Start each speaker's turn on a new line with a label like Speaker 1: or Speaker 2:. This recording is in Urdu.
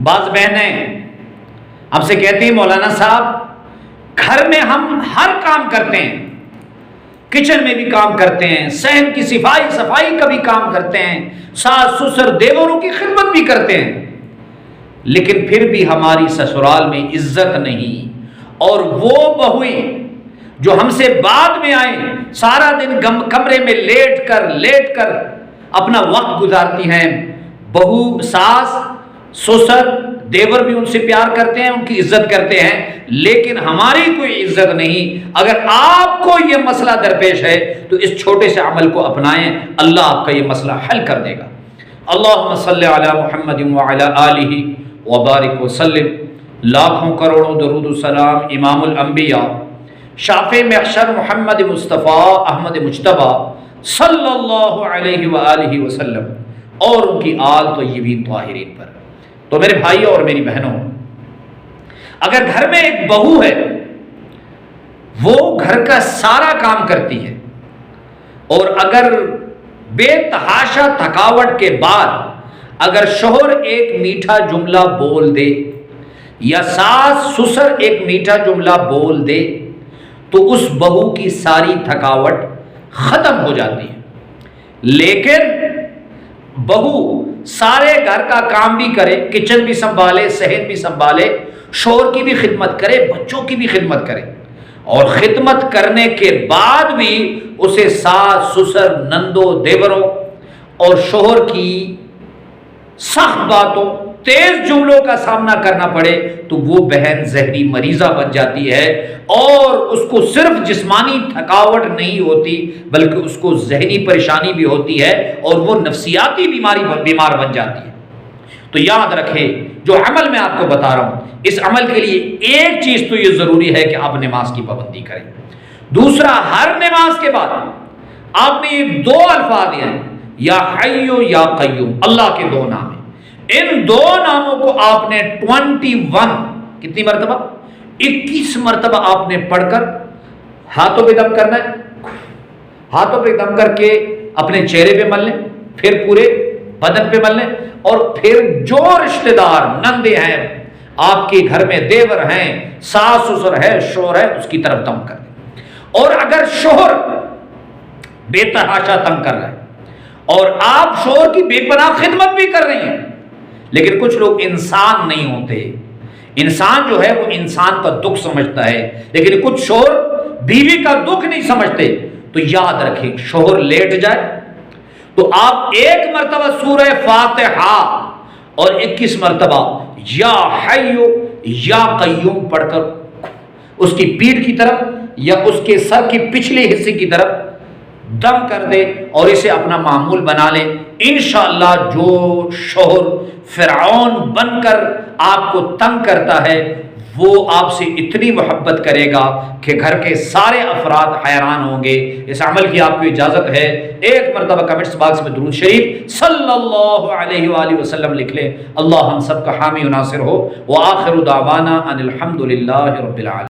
Speaker 1: بعض بہنیں ہم سے کہتی ہیں مولانا صاحب گھر میں ہم ہر کام کرتے ہیں، کچن میں بھی کام کرتے ہیں، صحن کی صفائی کا بھی کام کرتے ہیں، ساس سسر دیوروں کی خدمت بھی کرتے ہیں، لیکن پھر بھی ہماری سسرال میں عزت نہیں۔ اور وہ بہویں جو ہم سے بعد میں آئیں سارا دن کمرے میں لیٹ کر اپنا وقت گزارتی ہیں، بہو ساس سسر دیور بھی ان سے پیار کرتے ہیں، ان کی عزت کرتے ہیں، لیکن ہماری کوئی عزت نہیں۔ اگر آپ کو یہ مسئلہ درپیش ہے تو اس چھوٹے سے عمل کو اپنائیں، اللہ آپ کا یہ مسئلہ حل کر دے گا۔ اللہم صلی علی محمد وعلی آلہ وبارک وسلم۔ لاکھوں کروڑوں درود و سلام امام الانبیاء شافع محشر محمد مصطفیٰ احمد مجتبیٰ صلی اللہ علیہ وآلہ وسلم اور ان کی آل طیبین طاہرین پر۔ تو میرے بھائیوں اور میری بہنوں، اگر گھر میں ایک بہو ہے، وہ گھر کا سارا کام کرتی ہے، اور اگر بے تحاشا تھکاوٹ کے بعد اگر شوہر ایک میٹھا جملہ بول دے یا ساس سسر ایک میٹھا جملہ بول دے تو اس بہو کی ساری تھکاوٹ ختم ہو جاتی ہے۔ لیکن بہو سارے گھر کا کام بھی کرے، کچن بھی سنبھالے، صحن بھی سنبھالے، شوہر کی بھی خدمت کرے، بچوں کی بھی خدمت کرے، اور خدمت کرنے کے بعد بھی اسے ساس سسر نندوں دیوروں اور شوہر کی سخت باتوں تیز جملوں کا سامنا کرنا پڑے تو وہ بہن ذہنی مریضہ بن جاتی ہے، اور اس کو صرف جسمانی تھکاوٹ نہیں ہوتی بلکہ اس کو ذہنی پریشانی بھی ہوتی ہے، اور وہ نفسیاتی بیمار بن جاتی ہے۔ تو یاد رکھیں، جو عمل میں آپ کو بتا رہا ہوں، اس عمل کے لیے ایک چیز تو یہ ضروری ہے کہ آپ نماز کی پابندی کریں۔ دوسرا، ہر نماز کے بعد آپ نے یہ دو الفاظ ہیں، یا حی یا قیوم، اللہ کے دو نام ہیں، ان دو ناموں کو آپ نے 21 کتنی مرتبہ 21 مرتبہ آپ نے پڑھ کر ہاتھوں پہ دم کرنا ہے، ہاتھوں پہ دم کر کے اپنے چہرے پہ مل لیں، پھر پورے بدن پہ مل لیں، اور پھر جو رشتہ دار نندے ہیں آپ کے گھر میں، دیور ہیں، ساس سسر ہے، شوہر ہے، اس کی طرف دم کر دیں۔ اور اگر شوہر بے تحاشا تنگ کر رہا ہے اور آپ شوہر کی بے پناہ خدمت بھی کر رہی ہیں، لیکن کچھ لوگ انسان نہیں ہوتے، انسان جو ہے وہ انسان کا دکھ سمجھتا ہے، لیکن کچھ شوہر بیوی کا دکھ نہیں سمجھتے، تو یاد رکھیں، شوہر لیٹ جائے تو آپ ایک مرتبہ سورہ فاتحہ اور 21 مرتبہ یا حی یا قیوم پڑھ کر اس کی پیٹھ کی طرف یا اس کے سر کی پچھلے حصے کی طرف دم کر دے اور اسے اپنا معمول بنا لے۔ انشاءاللہ جو شوہر فرعون بن کر آپ کو تنگ کرتا ہے وہ آپ سے اتنی محبت کرے گا کہ گھر کے سارے افراد حیران ہوں گے۔ اس عمل کی آپ کو اجازت ہے، ایک مرتبہ کمنٹس باکس میں درود شریف صلی اللہ علیہ وآلہ وسلم لکھ لیں۔ اللہ ہم سب کا حامی و ناصر ہو، وآخر دعوانا ان الحمد للہ رب العالمین۔